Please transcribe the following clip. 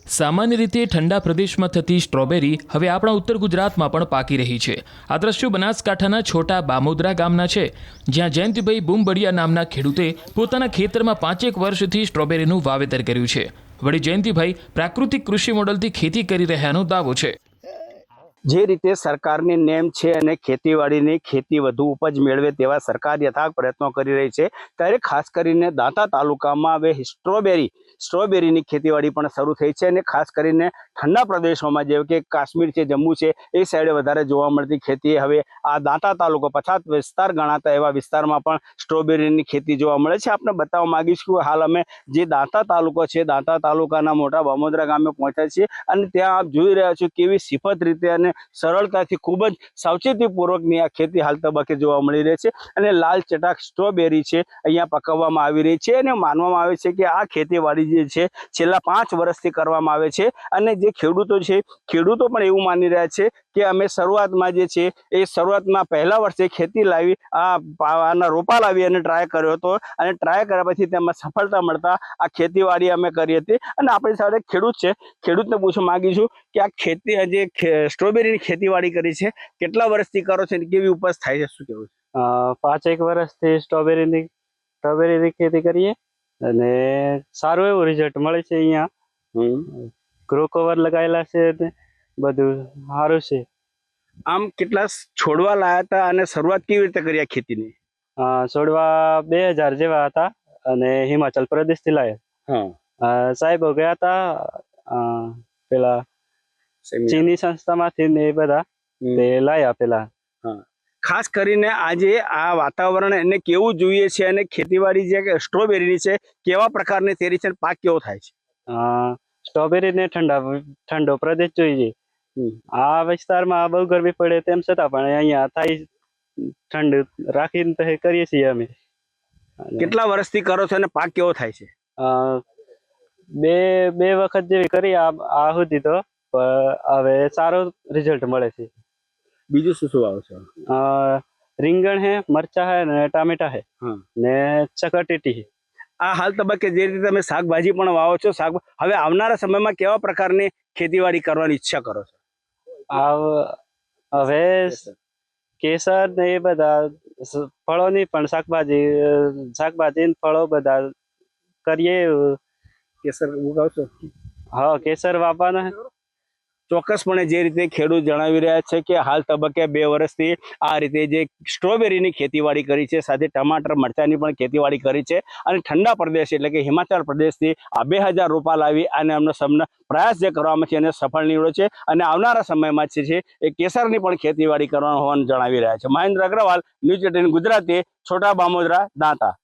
સામાન્ય રીતે ઠંડા પ્રદેશમાં થતી સ્ટ્રોબેરી હવે આપણા ઉત્તર ગુજરાતમાં પણ પાકી રહી છે। આ દ્રશ્યો બનાસકાંઠાના છોટા બામોદરા ગામના છે, જ્યાં જયંતિભાઈ બુંબડિયા નામના ખેડૂતે પોતાના ખેતરમાં 5 વર્ષથી સ્ટ્રોબેરીનું વાવેતર કર્યું છે। વળી જયંતિભાઈ પ્રાકૃતિક કૃષિ મોડલથી ખેતી કરી રહ્યાનો દાવો છે। જે રીતે સરકારની નેમ છે અને ખેતીવાડીની ખેતી વધુ ઉપજ મેળવે તેવા સરકાર યથાર્થ પ્રયત્નો કરી રહી છે, ત્યારે ખાસ કરીને દાંતા તાલુકામાં હવે સ્ટ્રોબેરીની ખેતીવાડી પણ શરૂ થઈ છે અને ખાસ કરીને ઠંડા પ્રદેશોમાં જેમ કે કાશ્મીર છે, જમ્મુ છે, એ સાઈડે વધારે જોવા મળતી ખેતી હવે આ દાંતા તાલુકો પછાત વિસ્તાર ગણાતા એવા વિસ્તારમાં પણ સ્ટ્રોબેરીની ખેતી જોવા મળે છે। આપણે બતાવવા માંગીશું હાલ અમે જે દાંતા તાલુકો છે, દાંતા તાલુકાના મોટા બામોદરા ગામે પહોંચ્યા છીએ અને ત્યાં આપ જોઈ રહ્યા છો કેવી સિફત રીતે અને સરળતાથી ખૂબ જ સાવચેતીપૂર્વકની આ ખેતી હાલ તબક્કે જોવા મળી રહી છે અને લાલ ચટાક સ્ટ્રોબેરી છે અહીંયા પકવવામાં આવી રહી છે અને માનવામાં આવે છે કે આ ખેતીવાડી જે છે છેલ્લા 5 વર્ષથી કરવામાં આવે છે અને જે ખેડૂતો છે ખેડૂતો પણ એવું માની રહ્યા છે કે અમે શરૂઆતમાં જે છે એ શરૂઆતમાં પહેલા વર્ષે ખેતી લાવી આના રોપા લાવી અને ટ્રાય કર્યો હતો અને ટ્રાય કર્યા પછી તેમાં સફળતા મળતા આ ખેતીવાડી અમે કરી હતી અને આપણી સાથે ખેડૂત છે, ખેડૂતને પૂછવા માંગીશું કે આ ખેતી જે સ્ટ્રોબેરીની ખેતીવાડી કરી છે કેટલા વર્ષથી કરો છો અને કેવી ઉપજ થાય છે, શું કેવું છે? 5 વર્ષથી સ્ટ્રોબેરીની ખેતી કરીએ અને સારું એવું રિઝલ્ટ મળે છે। અહીંયા ગ્રો કવર લગાવેલા છે ને બધું સારું છે। આમ કેટલા છોડવા લાયા હતા અને શરૂઆત કેવી રીતે કરી આ ખેતીની? છોડવા 2000 જેવા હતા અને હિમાચલ પ્રદેશથી લાયા। સાહેબો ગયા હતા પેલા ચીની સંસ્થામાંથી ને એ બધા તે લાયા પેલા। ખાસ કરીને આજે આ વાતાવરણ એને કેવું જોઈએ છે અને ખેતીવાડી જે સ્ટ્રોબેરીની છે કેવા પ્રકારની તેરી છે, પાક કેવો થાય છે? સ્ટ્રોબેરીને ઠંડો પ્રદેશ જોઈએ। આ વિસ્તારમાં બહુ ગરમી પડે તેમ છતાં પણ અહીંયા થાય ઠંડ રાખીને કરીએ છીએ અમે। કેટલા વર્ષથી કરો છો અને પાક કેવો થાય છે? બે વખત જેવી કરી આ સુધી તો હવે સારો રિઝલ્ટ મળે છે। બીજું શું શું વાવો છો? રીંગણ હે, મરચા હે ને ટામેટા હે ને ચકરટેટી હે। આ હાલ તબક્કે જે રીતે તમે શાકભાજી પણ વાવો છો, હવે આવનારા સમયમાં કેવા પ્રકારની ખેતીવાડી કરવાની ઈચ્છા કરો છો? હવે કેસર ને એ બધા ફળોની પણ શાકભાજી ફળો બધા કરીએ। કેસર ઉગાવશો? હા, કેસર વાવવાના। ચોક્કસપણે જે રીતે ખેડૂત જણાવી રહ્યા છે કે હાલ તબક્કે 2 વર્ષથી આ રીતે જે સ્ટ્રોબેરીની ખેતીવાડી કરી છે, સાથે ટમાટર મરચાની પણ ખેતીવાડી કરી છે અને ઠંડા પ્રદેશ એટલે કે હિમાચલ પ્રદેશથી આ 2000 રોપા લાવી અને એમનો પ્રયાસ જે કરવામાં છે એને સફળ નીવડ્યો છે અને આવનારા સમયમાં છે એ કેસરની પણ ખેતીવાડી કરવાનું હોવાનું જણાવી રહ્યા છે। મહેન્દ્ર અગ્રવાલ, ન્યૂઝ 18 ગુજરાતી, છોટા બામોદરા, દાંતા।